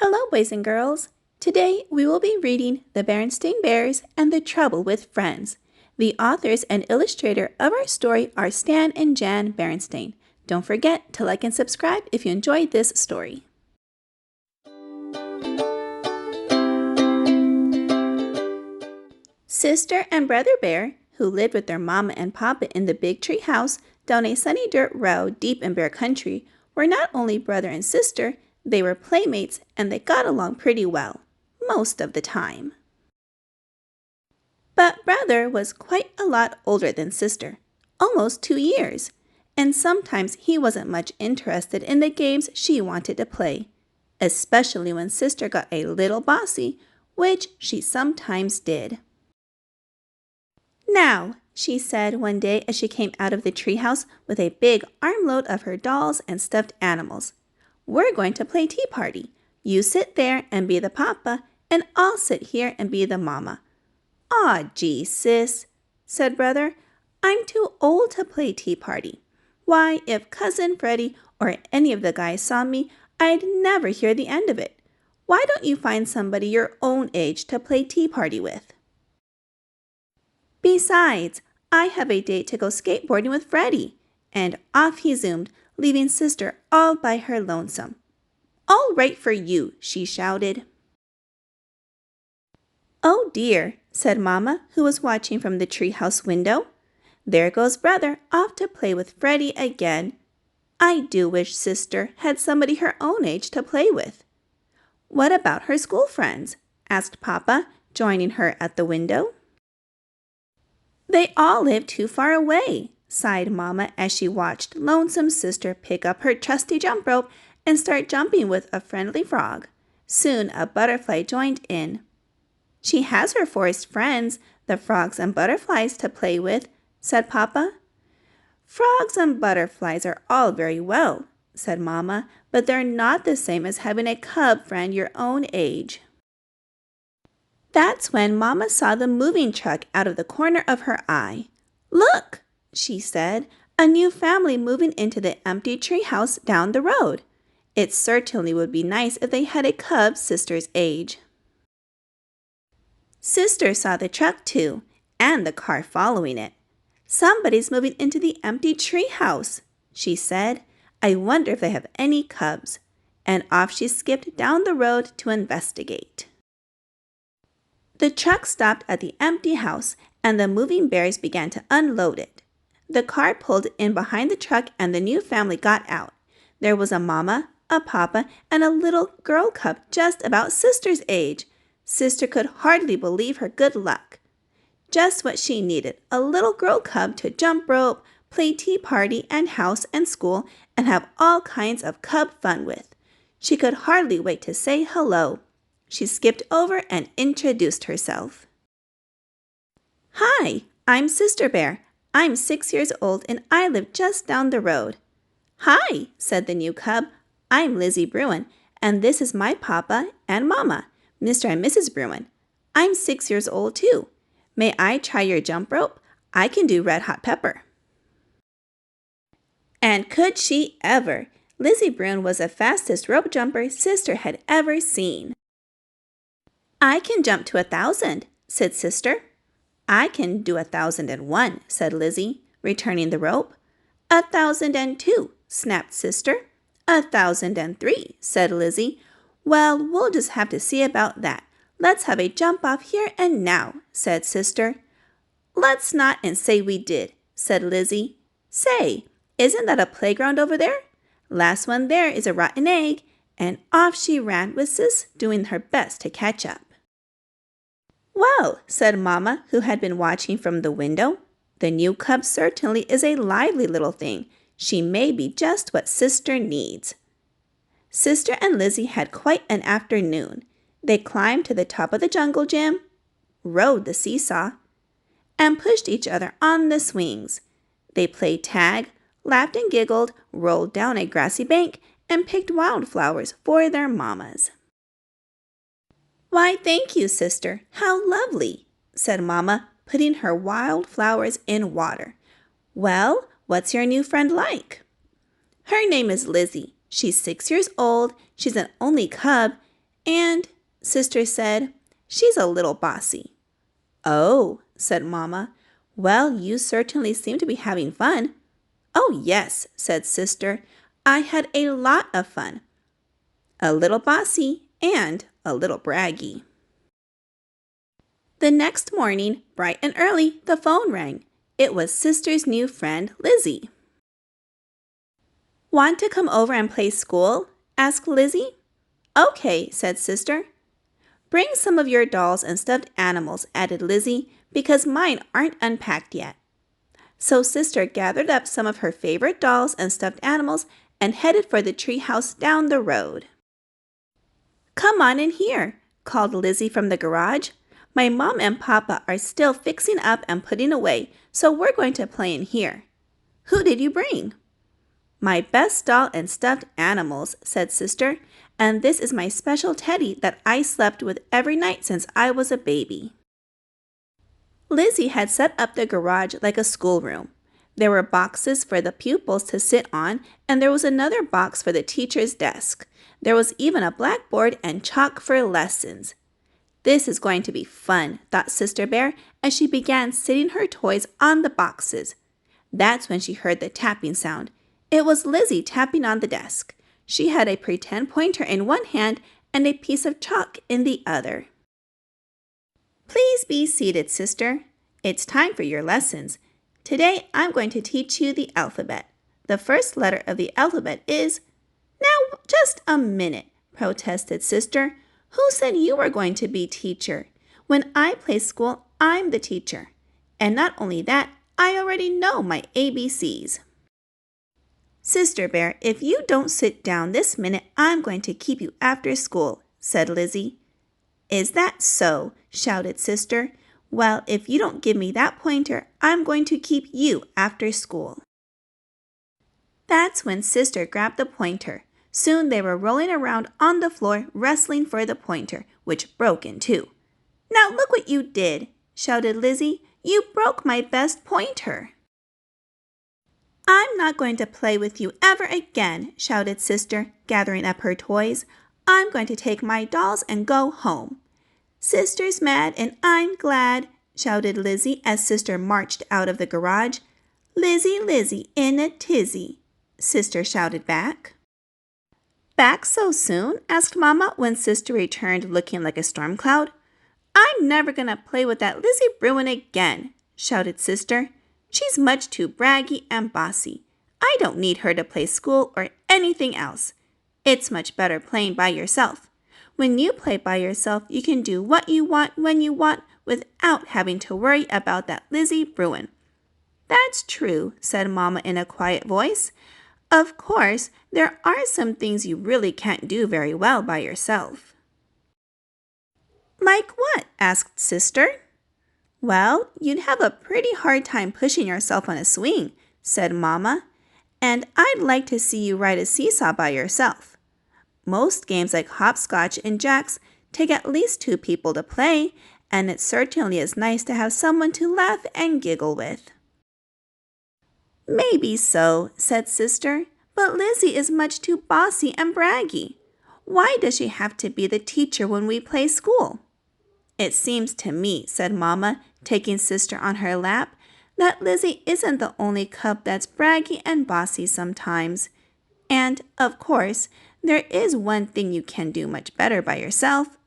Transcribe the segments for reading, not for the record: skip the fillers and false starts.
Hello, boys and girls. Today we will be reading The Berenstain Bears and the Trouble with Friends. The authors and illustrator of our story are Stan and Jan Berenstain. Don't forget to like and subscribe if you enjoyed this story. Sister and Brother Bear, who lived with their mama and papa in the big tree house down a sunny dirt road deep in bear country, were not only brother and sister, they were playmates and they got along pretty well, most of the time. But brother was quite a lot older than sister, almost 2 years, and sometimes he wasn't much interested in the games she wanted to play, especially when sister got a little bossy, which she sometimes did. "Now," she said one day as she came out of the treehouse with a big armload of her dolls and stuffed animals, "we're going to play tea party. You sit there and be the papa, and I'll sit here and be the mama." "Aw, gee, sis," said brother, "I'm too old to play tea party. Why, if Cousin Freddie or any of the guys saw me, I'd never hear the end of it. Why don't you find somebody your own age to play tea party with? Besides, I have a date to go skateboarding with Freddie." And off he zoomed, leaving sister all by her lonesome. "All right for you," she shouted. "Oh dear," said Mama, who was watching from the treehouse window. "There goes brother off to play with Freddie again. I do wish sister had somebody her own age to play with." "What about her school friends?" asked Papa, joining her at the window. "They all live too far away," sighed Mama as she watched lonesome sister pick up her trusty jump rope and start jumping with a friendly frog. Soon a butterfly joined in. "She has her forest friends, the frogs and butterflies, to play with," said Papa. "Frogs and butterflies are all very well," said Mama, "but they're not the same as having a cub friend your own age." That's when Mama saw the moving truck out of the corner of her eye. "Look," she said, "a new family moving into the empty treehouse down the road. It certainly would be nice if they had a cub sister's age." Sister saw the truck too, and the car following it. "Somebody's moving into the empty treehouse," she said. "I wonder if they have any cubs." And off she skipped down the road to investigate. The truck stopped at the empty house, and the moving bears began to unload it. The car pulled in behind the truck, and the new family got out. There was a mama, a papa, and a little girl cub just about sister's age. Sister could hardly believe her good luck. Just what she needed, a little girl cub to jump rope, play tea party and house and school, and have all kinds of cub fun with. She could hardly wait to say hello. She skipped over and introduced herself. "Hi, I'm Sister Bear. I'm 6 years old and I live just down the road." "Hi," said the new cub. "I'm Lizzie Bruin, and this is my papa and mama, Mr. and Mrs. Bruin. I'm 6 years old too. May I try your jump rope? I can do red hot pepper." And could she ever! Lizzie Bruin was the fastest rope jumper sister had ever seen. "I can jump to 1,000, said sister. "I can do 1,001, said Lizzie, returning the rope. 1,002, snapped sister. 1,003, said Lizzie. "Well, we'll just have to see about that. Let's have a jump off here and now," said sister. "Let's not and say we did," said Lizzie. "Say, isn't that a playground over there? Last one there is a rotten egg," and off she ran with sis doing her best to catch up. "Well," said Mama, who had been watching from the window, "the new cub certainly is a lively little thing. She may be just what sister needs." Sister and Lizzie had quite an afternoon. They climbed to the top of the jungle gym, rode the seesaw, and pushed each other on the swings. They played tag, laughed and giggled, rolled down a grassy bank, and picked wildflowers for their mamas. "Why, thank you, sister. How lovely," said Mama, putting her wildflowers in water. "Well, what's your new friend like?" "Her name is Lizzie. She's 6 years old. She's an only cub, And sister said, "She's a little bossy." "Oh," said Mama. "Well, you certainly seem to be having fun." "Oh, yes," said sister. "I had a lot of fun. A little bossy and a little braggy." The next morning, bright and early, the phone rang. It was sister's new friend, Lizzie. "Want to come over and play school?" asked Lizzie. "Okay," said sister. "Bring some of your dolls and stuffed animals," added Lizzie, "because mine aren't unpacked yet." So sister gathered up some of her favorite dolls and stuffed animals and headed for the treehouse down the road. "Come on in here," called Lizzie from the garage. "My mom and papa are still fixing up and putting away, so we're going to play in here." "Who did you bring?" "My best doll and stuffed animals," said sister, "and this is my special teddy that I slept with every night since I was a baby." Lizzie had set up the garage like a schoolroom. There were boxes for the pupils to sit on, and there was another box for the teacher's desk. There was even a blackboard and chalk for lessons. "This is going to be fun," thought Sister Bear, as she began sitting her toys on the boxes. That's when she heard the tapping sound. It was Lizzie tapping on the desk. She had a pretend pointer in one hand and a piece of chalk in the other. "Please be seated, sister. It's time for your lessons. Today I'm going to teach you the alphabet. The first letter of the alphabet is—" "Now, just a minute," protested sister. "Who said you were going to be teacher? When I play school, I'm the teacher. And not only that, I already know my ABCs. "Sister Bear, if you don't sit down this minute, I'm going to keep you after school," said Lizzie. "Is that so?" shouted sister. "Well, if you don't give me that pointer, I'm going to keep you after school." That's when sister grabbed the pointer. Soon they were rolling around on the floor, wrestling for the pointer, which broke in two. "Now look what you did," shouted Lizzie. "You broke my best pointer." "I'm not going to play with you ever again," shouted sister, gathering up her toys. "I'm going to take my dolls and go home." "Sister's mad and I'm glad," shouted Lizzie as sister marched out of the garage. "Lizzie, Lizzie, in a tizzy," sister shouted back. "Back so soon?" asked Mama when sister returned looking like a storm cloud. "I'm never going to play with that Lizzie Bruin again," shouted sister. "She's much too braggy and bossy. I don't need her to play school or anything else. It's much better playing by yourself. When you play by yourself, you can do what you want when you want without having to worry about that Lizzie Bruin." "That's true," said Mama in a quiet voice. "Of course, there are some things you really can't do very well by yourself." "Like what?" asked sister. "Well, you'd have a pretty hard time pushing yourself on a swing," said Mama. "And I'd like to see you ride a seesaw by yourself. Most games like hopscotch and jacks take at least two people to play, and it certainly is nice to have someone to laugh and giggle with." "Maybe so," said sister, "but Lizzie is much too bossy and braggy. Why does she have to be the teacher when we play school?" "It seems to me," said Mama, taking sister on her lap, "that Lizzie isn't the only cub that's braggy and bossy sometimes. And, of course, there is one thing you can do much better by yourself."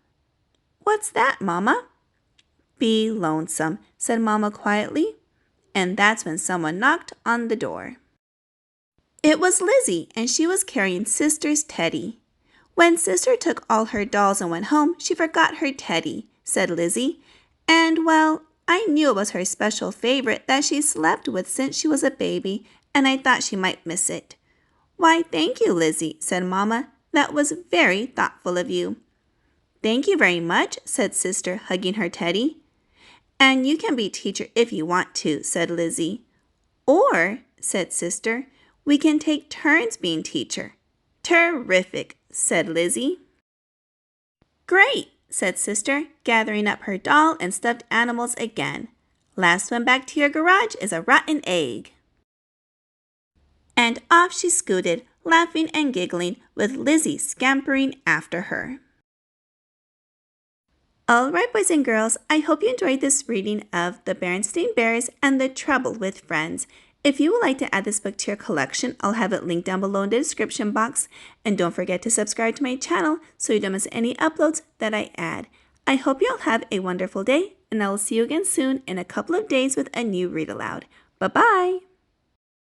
"What's that, Mama?" "Be lonesome," said Mama quietly. And that's when someone knocked on the door. It was Lizzie, and she was carrying sister's teddy. "When sister took all her dolls and went home, she forgot her teddy," said Lizzie. "And, well, I knew it was her special favorite that she slept with since she was a baby, and I thought she might miss it." "Why, thank you, Lizzie," said Mama. "That was very thoughtful of you." "Thank you very much," said sister, hugging her teddy. "And you can be teacher if you want to," said Lizzie. "Or," said sister, "we can take turns being teacher." "Terrific," said Lizzie. "Great," said sister, gathering up her doll and stuffed animals again. "Last one back to your garage is a rotten egg." And off she scooted, laughing and giggling, with Lizzie scampering after her. Alright, boys and girls, I hope you enjoyed this reading of The Berenstain Bears and The Trouble with Friends. If you would like to add this book to your collection, I'll have it linked down below in the description box. And don't forget to subscribe to my channel so you don't miss any uploads that I add. I hope you all have a wonderful day, and I will see you again soon in a couple of days with a new read aloud. Bye-bye!